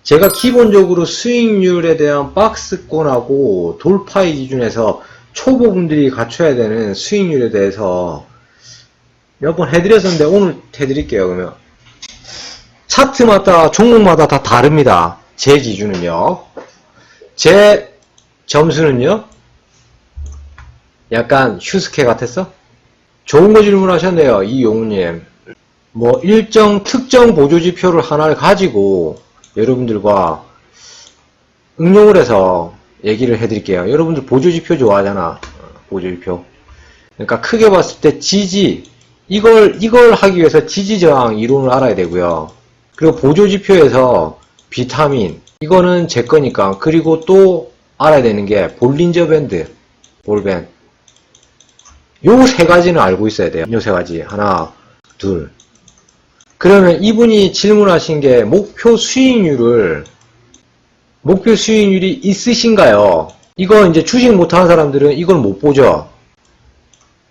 제가 기본적으로 수익률에 대한 박스권하고 돌파의 기준에서 초보분들이 갖춰야 되는 수익률에 대해서 몇 번 해드렸었는데 오늘 해드릴게요. 그러면 차트마다 종목마다 다 다릅니다. 제 기준은요. 제 점수는요. 약간 휴스케 같았어? 좋은 거 질문하셨네요. 이용우님. 뭐 일정 특정 보조지표를 하나를 가지고 여러분들과 응용을 해서 얘기를 해드릴게요. 여러분들 보조지표 좋아하잖아. 보조지표. 그러니까 크게 봤을 때 지지, 이걸 하기 위해서 지지저항 이론을 알아야 되고요. 그리고 보조지표에서 비타민, 이거는 제 거니까. 그리고 또 알아야 되는 게 볼린저 밴드, 볼밴. 요 세 가지는 알고 있어야 돼요. 요 세 가지. 하나, 둘. 그러면 이분이 질문하신 게 목표 수익률이 있으신가요? 이거 이제 주식 못하는 사람들은 이걸 못 보죠.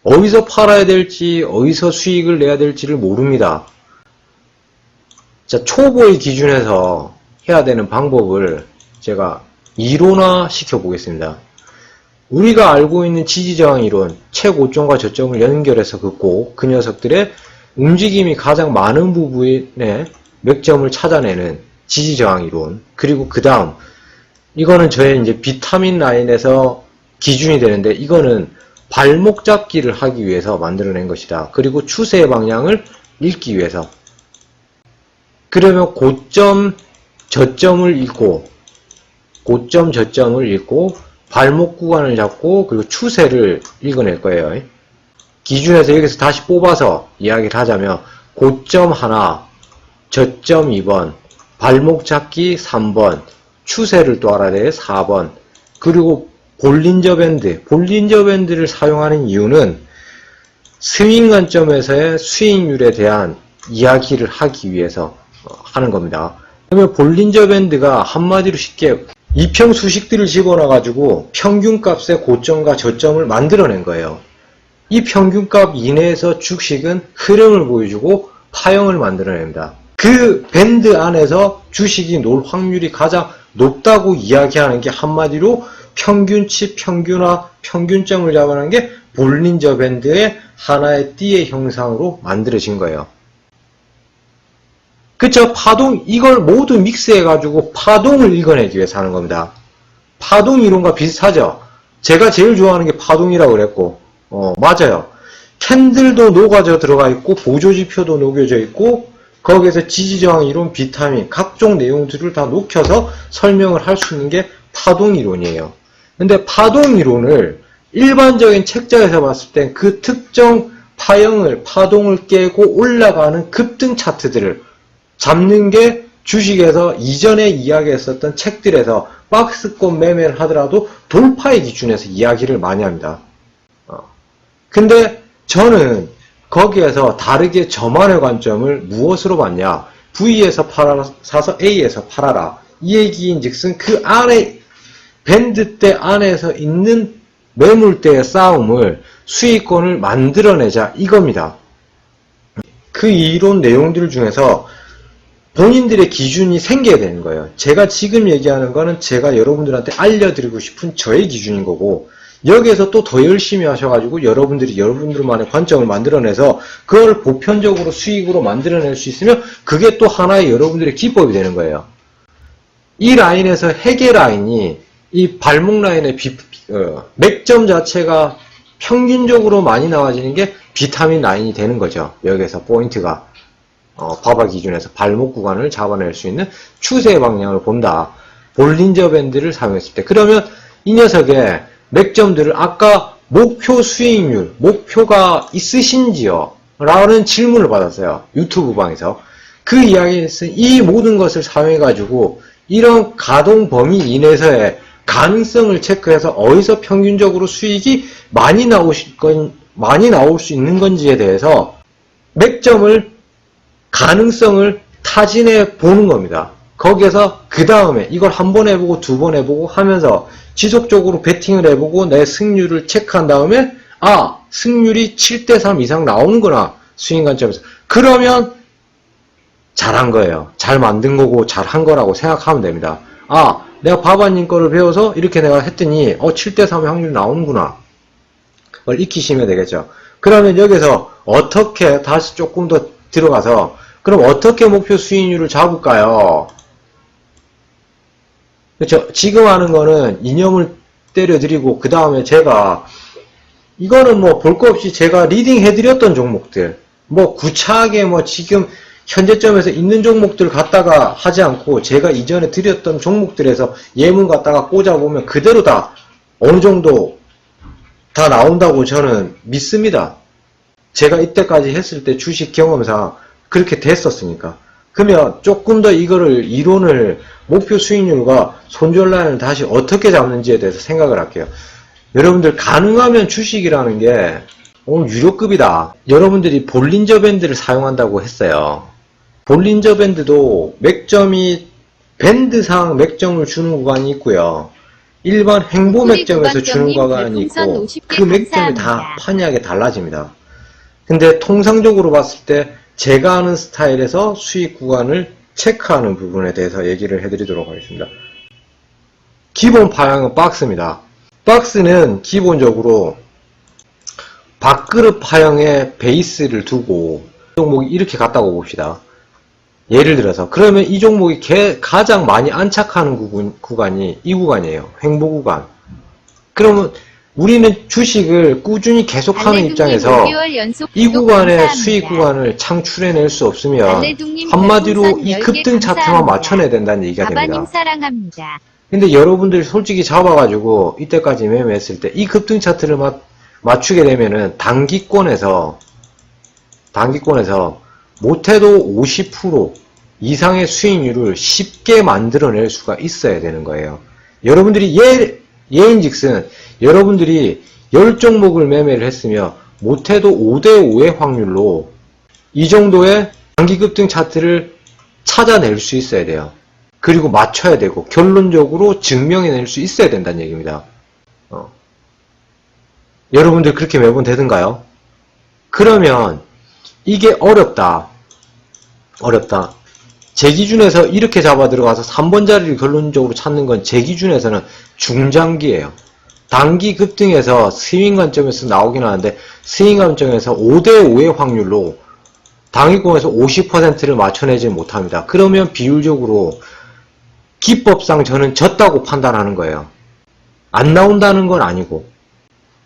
어디서 팔아야 될지, 어디서 수익을 내야 될지를 모릅니다. 자, 초보의 기준에서 해야 되는 방법을 제가 이론화 시켜 보겠습니다. 우리가 알고 있는 지지저항 이론, 최고점과 저점을 연결해서 긋고 그 녀석들의 움직임이 가장 많은 부분에 맥점을 찾아내는 지지저항 이론. 그리고 그 다음, 이거는 저의 이제 비타민 라인에서 기준이 되는데, 이거는 발목 잡기를 하기 위해서 만들어낸 것이다. 그리고 추세의 방향을 읽기 위해서. 그러면 고점, 저점을 읽고, 발목 구간을 잡고, 그리고 추세를 읽어낼 거예요. 기준에서 여기서 다시 뽑아서 이야기를 하자면, 고점 하나, 저점 2번, 발목 잡기 3번, 추세를 또 알아야 돼요. 4번. 그리고 볼린저 밴드를 사용하는 이유는 스윙 관점에서의 수익률에 대한 이야기를 하기 위해서 하는 겁니다. 그러면 볼린저 밴드가 한마디로 쉽게 이평 수식들을 집어넣어가지고 평균값의 고점과 저점을 만들어낸 거예요. 이 평균값 이내에서 주식은 흐름을 보여주고 파형을 만들어냅니다. 그 밴드 안에서 주식이 놀 확률이 가장 높다고 이야기하는 게 한마디로 평균치, 평균화, 평균점을 잡아내는 게 볼린저 밴드의 하나의 띠의 형상으로 만들어진 거예요. 그쵸? 파동, 이걸 모두 믹스해가지고 파동을 읽어내기 위해서 하는 겁니다. 파동 이론과 비슷하죠? 제가 제일 좋아하는 게 파동이라고 그랬고, 맞아요. 캔들도 녹아져 들어가 있고, 보조지표도 녹여져 있고, 거기에서 지지저항 이론, 비타민, 각종 내용들을 다 녹여서 설명을 할 수 있는 게 파동 이론이에요. 근데 파동 이론을 일반적인 책자에서 봤을 땐 그 특정 파동을 깨고 올라가는 급등 차트들을 잡는 게 주식에서 이전에 이야기했었던 책들에서 박스권 매매를 하더라도 돌파의 기준에서 이야기를 많이 합니다. 근데 저는 거기에서 다르게 저만의 관점을 무엇으로 봤냐? V에서 사서 A에서 팔아라. 이 얘기인 즉슨 그 안에 밴드대 안에서 있는 매물대의 싸움을 수익권을 만들어내자 이겁니다. 그 이론 내용들 중에서 본인들의 기준이 생겨야 되는 거예요. 제가 지금 얘기하는 거는 제가 여러분들한테 알려드리고 싶은 저의 기준인 거고, 여기에서 또 더 열심히 하셔가지고 여러분들이 여러분들만의 관점을 만들어내서 그걸 보편적으로 수익으로 만들어낼 수 있으면 그게 또 하나의 여러분들의 기법이 되는 거예요. 이 라인에서 해계 라인이 이 발목 라인의 맥점 자체가 평균적으로 많이 나와지는 게 비타민 라인이 되는 거죠. 여기에서 포인트가 바바 기준에서 발목 구간을 잡아낼 수 있는 추세 방향을 본다. 볼린저 밴드를 사용했을 때. 그러면 이 녀석의 맥점들을 아까 목표 수익률, 목표가 있으신지요? 라는 질문을 받았어요. 유튜브 방에서. 그 이야기는 이 모든 것을 사용해가지고 이런 가동 범위 이내에서의 가능성을 체크해서 어디서 평균적으로 수익이 많이 나올 수 있는 건지에 대해서 맥점을, 가능성을 타진해 보는 겁니다. 거기에서 그 다음에 이걸 한 번 해보고 두 번 해보고 하면서 지속적으로 베팅을 해보고 내 승률을 체크한 다음에 승률이 7대3 이상 나오는구나. 스윙 관점에서. 그러면 잘한 거예요. 잘 만든 거고 잘한 거라고 생각하면 됩니다. 아, 내가 바바님 거를 배워서 이렇게 내가 했더니 7대3의 확률이 나오는구나. 그걸 익히시면 되겠죠. 그러면 여기서 어떻게 다시 조금 더 들어가서 그럼 어떻게 목표 수익률을 잡을까요? 그렇죠. 지금 하는 거는 이념을 때려드리고 그 다음에 제가 이거는 뭐 볼 거 없이 제가 리딩 해드렸던 종목들 뭐 구차하게 뭐 지금 현재점에서 있는 종목들 갖다가 하지 않고 제가 이전에 드렸던 종목들에서 예문 갖다가 꽂아보면 그대로 다 어느 정도 다 나온다고 저는 믿습니다. 제가 이때까지 했을 때 주식 경험상 그렇게 됐었으니까. 그러면 조금 더 이거를 이론을 목표 수익률과 손절 라인을 다시 어떻게 잡는지에 대해서 생각을 할게요. 여러분들 가능하면 주식이라는 게 오늘 유료급이다. 여러분들이 볼린저 밴드를 사용한다고 했어요. 볼린저 밴드도 맥점이 밴드상 맥점을 주는 구간이 있고요. 일반 행보 맥점에서 주는 구간이 있고 그 맥점이 다 판이하게 달라집니다. 근데 통상적으로 봤을 때 제가 하는 스타일에서 수익 구간을 체크하는 부분에 대해서 얘기를 해드리도록 하겠습니다. 기본 파형은 박스입니다. 박스는 기본적으로 밥그릇 파형에 베이스를 두고 종목이 이렇게 갔다고 봅시다. 예를 들어서 그러면 이 종목이 가장 많이 안착하는 구간이 이 구간이에요. 횡보 구간. 그러면 우리는 주식을 꾸준히 계속하는 입장에서 이 구간의 수익 구간을 창출해낼 수 없으면 한마디로 이 급등 차트만 맞춰내야 된다는 얘기가 됩니다. 근데 여러분들이 솔직히 잡아가지고 이때까지 매매했을 때 이 급등 차트를 맞추게 되면은 단기권에서 못해도 50% 이상의 수익률을 쉽게 만들어낼 수가 있어야 되는 거예요. 여러분들이 예인즉슨 여러분들이 10종목을 매매를 했으며 못해도 5대5의 확률로 이 정도의 단기 급등 차트를 찾아낼 수 있어야 돼요. 그리고 맞춰야 되고 결론적으로 증명해낼 수 있어야 된다는 얘기입니다. 여러분들 그렇게 매번 되던가요? 그러면 이게 어렵다. 제 기준에서 이렇게 잡아 들어가서 3번 자리를 결론적으로 찾는 건 제 기준에서는 중장기예요. 단기 급등에서 스윙 관점에서 나오긴 하는데 스윙 관점에서 5대5의 확률로 당위권에서 50%를 맞춰내지 못합니다. 그러면 비율적으로 기법상 저는 졌다고 판단하는 거예요. 안 나온다는 건 아니고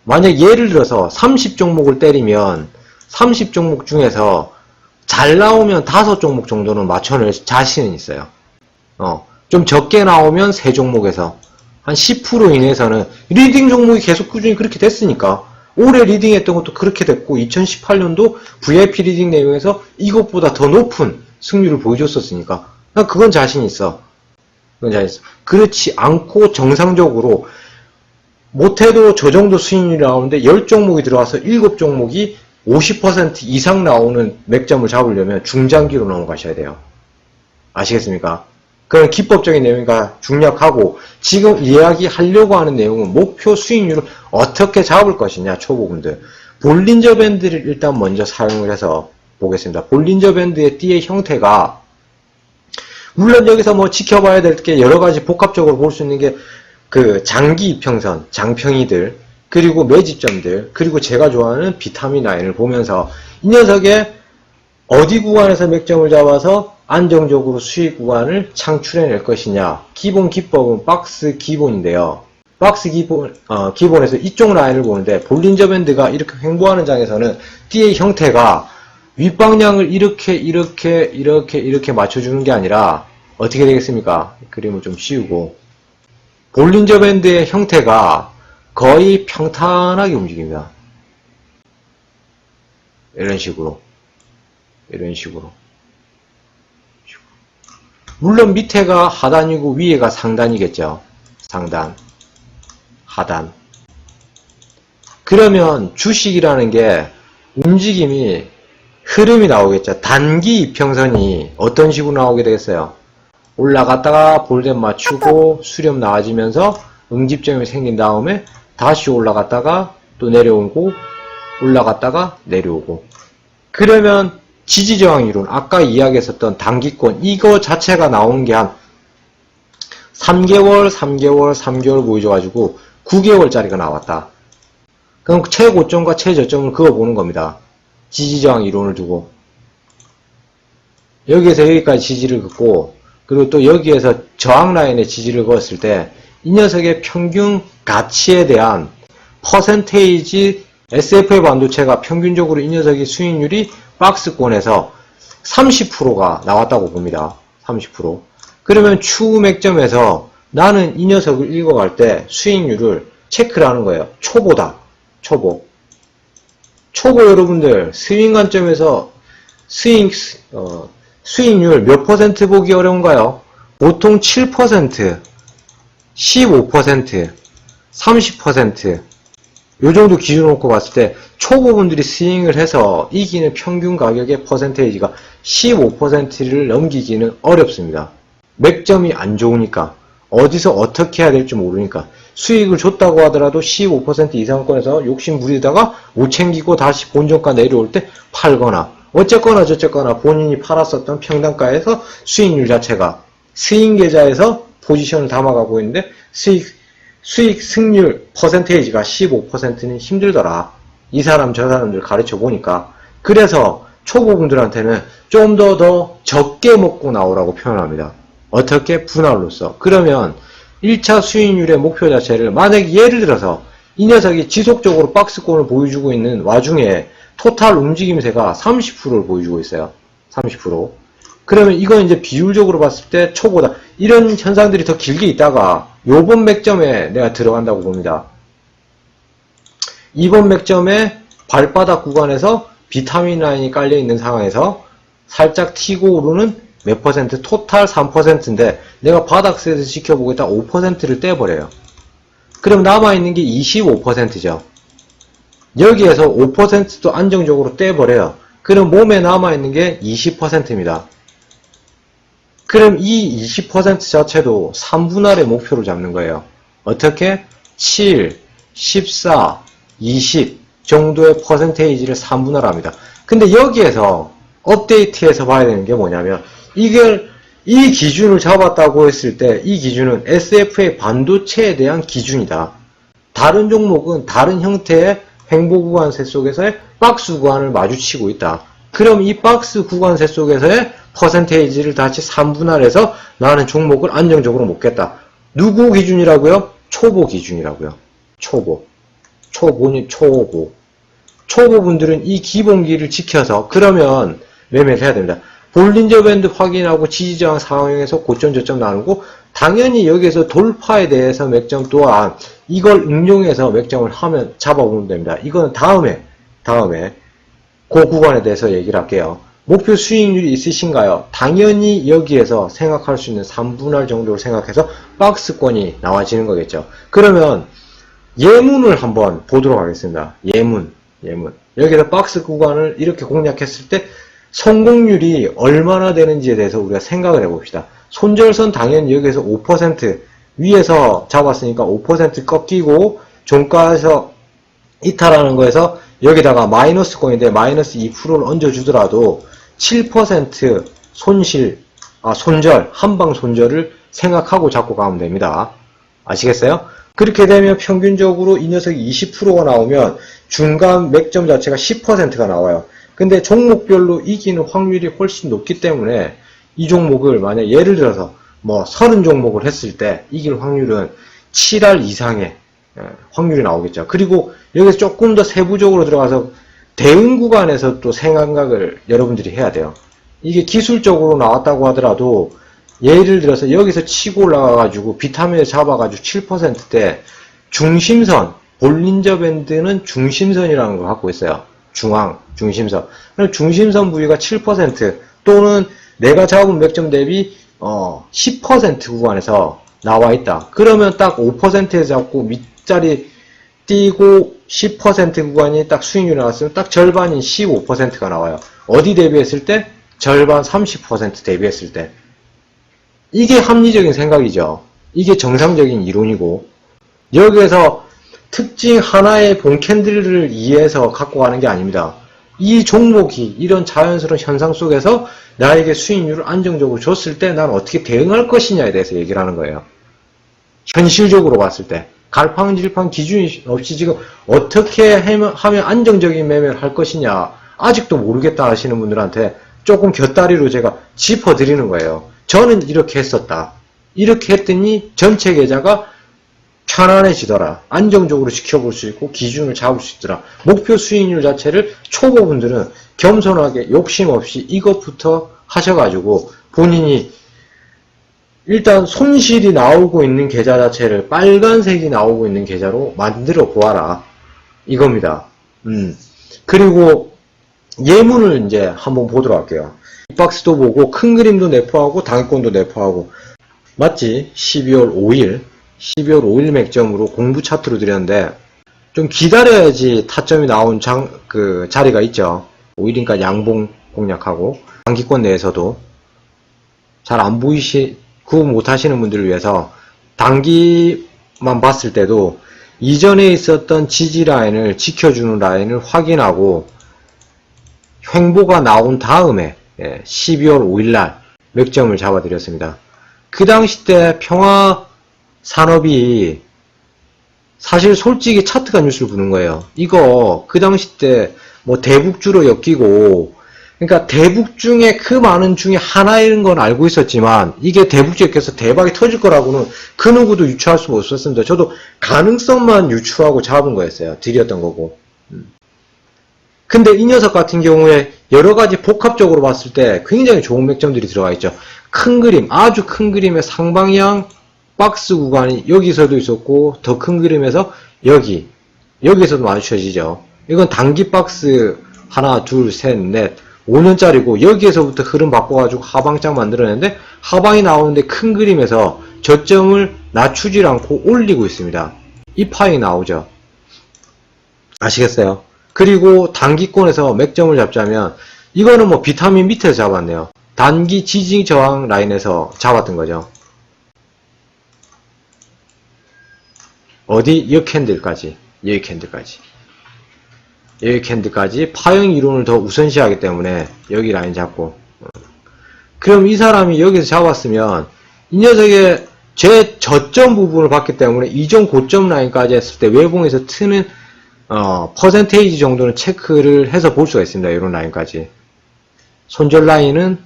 만약 예를 들어서 30종목을 때리면 30종목 중에서 잘 나오면 5종목 정도는 맞춰낼 자신은 있어요. 좀 적게 나오면 3종목에서 한 10% 이내에서는 리딩 종목이 계속 꾸준히 그렇게 됐으니까 올해 리딩했던 것도 그렇게 됐고 2018년도 VIP 리딩 내용에서 이것보다 더 높은 승률을 보여줬었으니까 난 그건 자신 있어. 그렇지 않고 정상적으로 못해도 저 정도 수익률이 나오는데 10종목이 들어와서 7종목이 50% 이상 나오는 맥점을 잡으려면 중장기로 넘어가셔야 돼요. 아시겠습니까? 그런 기법적인 내용이니까 중략하고 지금 이야기하려고 하는 내용은 목표 수익률을 어떻게 잡을 것이냐 초보분들. 볼린저 밴드를 일단 먼저 사용을 해서 보겠습니다. 볼린저 밴드의 띠의 형태가 물론 여기서 뭐 지켜봐야 될 게 여러 가지 복합적으로 볼 수 있는 게 그 장기 이평선, 장평이들, 그리고 매집점들, 그리고 제가 좋아하는 비타민 라인을 보면서 이 녀석의 어디 구간에서 맥점을 잡아서 안정적으로 수익 구간을 창출해낼 것이냐. 기본 기법은 박스 기본인데요. 박스 기본에서 이쪽 라인을 보는데 볼린저 밴드가 이렇게 횡보하는 장에서는 띠의 형태가 윗방향을 이렇게 맞춰주는 게 아니라 어떻게 되겠습니까? 그림을 좀 씌우고 볼린저 밴드의 형태가 거의 평탄하게 움직입니다. 이런 식으로. 물론 밑에가 하단이고 위에가 상단이겠죠. 상단, 하단. 그러면 주식이라는 게 움직임이 흐름이 나오겠죠. 단기 이평선이 어떤 식으로 나오게 되겠어요? 올라갔다가 볼륨 맞추고 수렴 나아지면서 응집점이 생긴 다음에 다시 올라갔다가 또 내려오고 올라갔다가 내려오고. 그러면 지지저항 이론, 아까 이야기했었던 단기권, 이거 자체가 나온 게 한 3개월 보여줘가지고 9개월짜리가 나왔다. 그럼 최고점과 최저점을 그어보는 겁니다. 지지저항 이론을 두고. 여기에서 여기까지 지지를 긋고, 그리고 또 여기에서 저항 라인에 지지를 그었을 때, 이 녀석의 평균 가치에 대한 퍼센테이지 SFA 반도체가 평균적으로 이 녀석의 수익률이 박스권에서 30%가 나왔다고 봅니다. 30%. 그러면 추후 맥점에서 나는 이 녀석을 읽어갈 때 수익률을 체크를 하는 거예요. 초보다. 초보. 초보 여러분들 스윙 관점에서 수익률 몇 퍼센트 보기 어려운가요? 보통 7%, 15%, 30%, 요 정도 기준 놓고 봤을 때 초보분들이 스윙을 해서 이기는 평균 가격의 퍼센테이지가 15%를 넘기기는 어렵습니다. 맥점이 안 좋으니까, 어디서 어떻게 해야 될지 모르니까. 수익을 줬다고 하더라도 15% 이상권에서 욕심 부리다가 못 챙기고 다시 본전가 내려올 때 팔거나, 어쨌거나 저쨌거나 본인이 팔았었던 평단가에서 수익률 자체가 스윙 계좌에서 포지션을 담아가고 있는데 수익 승률 퍼센테이지가 15%는 힘들더라. 이 사람 저 사람들 가르쳐 보니까. 그래서 초보분들한테는 좀 더 적게 먹고 나오라고 표현합니다. 어떻게? 분할로서. 그러면 1차 수익률의 목표 자체를, 만약에 예를 들어서 이 녀석이 지속적으로 박스권을 보여주고 있는 와중에 토탈 움직임세가 30%를 보여주고 있어요. 30%. 그러면 이건 이제 비율적으로 봤을 때 초보다. 이런 현상들이 더 길게 있다가 요번 맥점에 내가 들어간다고 봅니다. 이번 맥점에 발바닥 구간에서 비타민 라인이 깔려 있는 상황에서 살짝 튀고 오르는 몇 퍼센트? 토탈 3%인데 내가 바닥세에서 지켜보겠다 5%를 떼버려요. 그럼 남아있는 게 25%죠. 여기에서 5%도 안정적으로 떼버려요. 그럼 몸에 남아있는 게 20%입니다. 그럼 이 20% 자체도 3분할의 목표로 잡는 거예요. 어떻게? 7, 14, 20 정도의 퍼센테이지를 3분할 합니다. 근데 여기에서 업데이트해서 봐야 되는 게 뭐냐면, 이 기준을 잡았다고 했을 때 이 기준은 SFA 반도체에 대한 기준이다. 다른 종목은 다른 형태의 횡보 구간세 속에서의 박스 구간을 마주치고 있다. 그럼 이 박스 구간세 속에서의 퍼센테이지를 다시 3분할해서 나는 종목을 안정적으로 먹겠다. 누구 기준이라고요? 초보 기준이라고요. 초보. 초보분들은 이 기본기를 지켜서 그러면 매매를 해야 됩니다. 볼린저 밴드 확인하고 지지저항 상황에서 고점 저점 나누고, 당연히 여기에서 돌파에 대해서 맥점 또한 이걸 응용해서 맥점을 하면 잡아보면 됩니다. 이건 다음에 그 구간에 대해서 얘기를 할게요. 목표 수익률이 있으신가요? 당연히 여기에서 생각할 수 있는 3분할 정도를 생각해서 박스권이 나와지는 거겠죠. 그러면 예문을 한번 보도록 하겠습니다. 예문. 여기서 박스 구간을 이렇게 공략했을 때 성공률이 얼마나 되는지에 대해서 우리가 생각을 해봅시다. 손절선 당연히 여기에서 5% 위에서 잡았으니까 5% 꺾이고 종가에서 이탈하는 거에서 여기다가 마이너스 권인데 마이너스 2%를 얹어주더라도 7% 손절, 한방 손절을 생각하고 잡고 가면 됩니다. 아시겠어요? 그렇게 되면 평균적으로 이 녀석이 20%가 나오면 중간 맥점 자체가 10%가 나와요. 근데 종목별로 이기는 확률이 훨씬 높기 때문에 이 종목을 만약 예를 들어서 뭐 30종목을 했을 때 이길 확률은 7할 이상의 확률이 나오겠죠. 그리고 여기서 조금 더 세부적으로 들어가서 대응 구간에서 또 생각을 여러분들이 해야 돼요. 이게 기술적으로 나왔다고 하더라도 예를 들어서 여기서 치고 올라가가지고 비타민을 잡아가지고 7%대 중심선, 볼린저 밴드는 중심선이라는 걸 갖고 있어요. 중심선. 그럼 중심선 부위가 7% 또는 내가 잡은 맥점 대비 10% 구간에서 나와 있다. 그러면 딱 5%에 잡고 밑자리 띄고 10% 구간이 딱 수익률이 나왔으면 딱 절반인 15%가 나와요. 어디 대비했을 때? 절반 30% 대비했을 때. 이게 합리적인 생각이죠. 이게 정상적인 이론이고, 여기에서 특징 하나의 본 캔들을 이해해서 갖고 가는 게 아닙니다. 이 종목이 이런 자연스러운 현상 속에서 나에게 수익률을 안정적으로 줬을 때 난 어떻게 대응할 것이냐에 대해서 얘기를 하는 거예요. 현실적으로 봤을 때 갈팡질팡 기준이 없이 지금 어떻게 하면 안정적인 매매를 할 것이냐 아직도 모르겠다 하시는 분들한테 조금 곁다리로 제가 짚어드리는 거예요. 저는 이렇게 했었다. 이렇게 했더니 전체 계좌가 편안해지더라. 안정적으로 지켜볼 수 있고 기준을 잡을 수 있더라. 목표 수익률 자체를 초보분들은 겸손하게 욕심 없이 이것부터 하셔가지고 본인이 일단 손실이 나오고 있는 계좌 자체를 빨간색이 나오고 있는 계좌로 만들어 보아라. 이겁니다. 그리고 예문을 이제 한번 보도록 할게요. 이 박스도 보고 큰 그림도 내포하고 당위권도 내포하고 맞지? 12월 5일 맥점으로 공부 차트로 드렸는데 좀 기다려야지 타점이 나온 그 자리가 있죠. 5일인가 양봉 공략하고 단기권 내에서도 잘 안 구분 못 하시는 분들을 위해서 단기만 봤을 때도 이전에 있었던 지지 라인을 지켜주는 라인을 확인하고 횡보가 나온 다음에 12월 5일날 맥점을 잡아드렸습니다. 그 당시 때 평화산업이 사실 솔직히 차트가 뉴스를 부는 거예요. 이거 그 당시 때 뭐 대북주로 엮이고 그러니까 대북 중에 그 많은 중에 하나인 건 알고 있었지만 이게 대북주에 껴서 대박이 터질 거라고는 그 누구도 유추할 수가 없었습니다. 저도 가능성만 유추하고 잡은 거였어요. 드렸던 거고. 근데 이 녀석 같은 경우에 여러 가지 복합적으로 봤을 때 굉장히 좋은 맥점들이 들어가 있죠. 큰 그림, 아주 큰 그림의 상방향 박스 구간이 여기서도 있었고 더 큰 그림에서 여기서도 마주쳐지죠. 이건 단기 박스 하나, 둘, 셋, 넷 5년짜리고 여기에서부터 흐름 바꿔가지고 하방장 만들어냈는데 하방이 나오는데 큰 그림에서 저점을 낮추질 않고 올리고 있습니다. 이 파이 나오죠. 아시겠어요? 그리고 단기권에서 맥점을 잡자면 이거는 뭐 비타민 밑에서 잡았네요. 단기 지지 저항 라인에서 잡았던 거죠. 어디? 이 캔들까지. 여기 캔들까지 파형 이론을 더 우선시하기 때문에 여기 라인 잡고 그럼 이 사람이 여기서 잡았으면 이 녀석의 제 저점 부분을 봤기 때문에 이전 고점 라인까지 했을 때 외봉에서 트는 퍼센테이지 정도는 체크를 해서 볼 수가 있습니다. 이런 라인까지 손절 라인은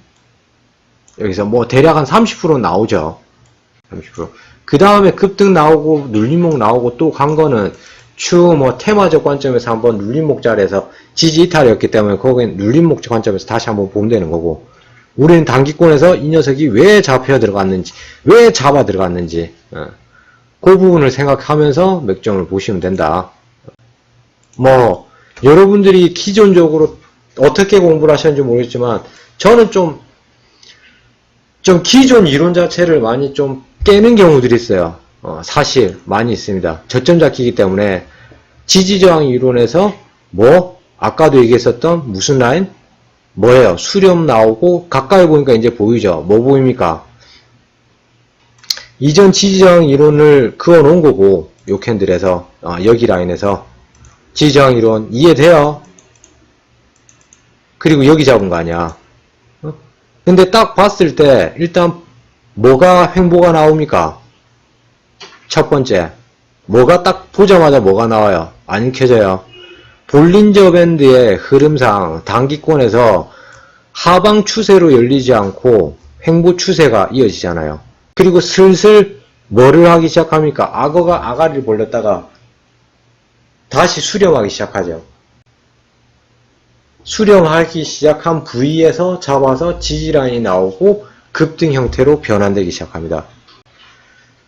여기서 뭐 대략 한 30% 나오죠. 30%. 그 다음에 급등 나오고 눌림목 나오고 또 간 거는 추후 뭐 테마적 관점에서 한번 눌림목 자리에서 지지 이탈이었기 때문에 거긴 눌림목 관점에서 다시 한번 보면 되는 거고 우리는 단기권에서 이 녀석이 왜 잡혀 들어갔는지 왜 잡아 들어갔는지 그 부분을 생각하면서 맥점을 보시면 된다. 뭐 여러분들이 기존적으로 어떻게 공부를 하셨는지 모르겠지만 저는 좀 기존 이론 자체를 많이 좀 깨는 경우들이 있어요. 사실 많이 있습니다. 저점 잡기이기 때문에 지지저항 이론에서 뭐 아까도 얘기했었던 무슨 라인? 뭐예요? 수렴 나오고 가까이 보니까 이제 보이죠? 뭐 보입니까? 이전 지지저항 이론을 그어 놓은 거고 요 캔들에서 여기 라인에서 지지저항 이론 이해돼요? 그리고 여기 잡은 거 아니야? 근데 딱 봤을 때 일단 뭐가 횡보가 나옵니까? 첫 번째 뭐가 딱 보자마자 뭐가 나와요? 안 읽혀져요. 볼린저 밴드의 흐름상 단기권에서 하방 추세로 열리지 않고 횡보 추세가 이어지잖아요. 그리고 슬슬 뭐를 하기 시작합니까? 악어가 아가리를 벌렸다가 다시 수렴하기 시작하죠. 수렴하기 시작한 부위에서 잡아서 지지라인이 나오고 급등 형태로 변환되기 시작합니다.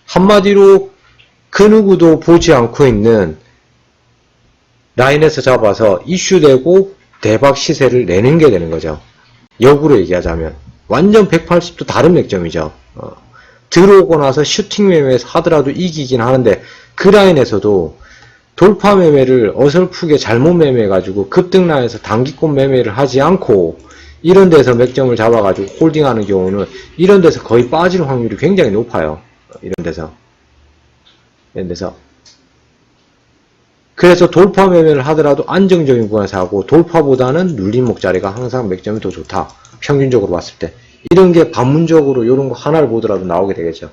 한마디로 그 누구도 보지 않고 있는 라인에서 잡아서 이슈되고 대박 시세를 내는 게 되는 거죠. 역으로 얘기하자면 완전 180도 다른 맥점이죠. 들어오고 나서 슈팅 매매에서 하더라도 이기긴 하는데 그 라인에서도 돌파 매매를 어설프게 잘못 매매해가지고 급등 라인에서 단기권 매매를 하지 않고 이런 데서 맥점을 잡아가지고 홀딩하는 경우는 이런 데서 거의 빠질 확률이 굉장히 높아요. 이런 데서 그래서 돌파 매매를 하더라도 안정적인 구간에서 하고 돌파보다는 눌림목 자리가 항상 맥점이 더 좋다. 평균적으로 봤을 때. 이런 게 반문적으로 이런 거 하나를 보더라도 나오게 되겠죠.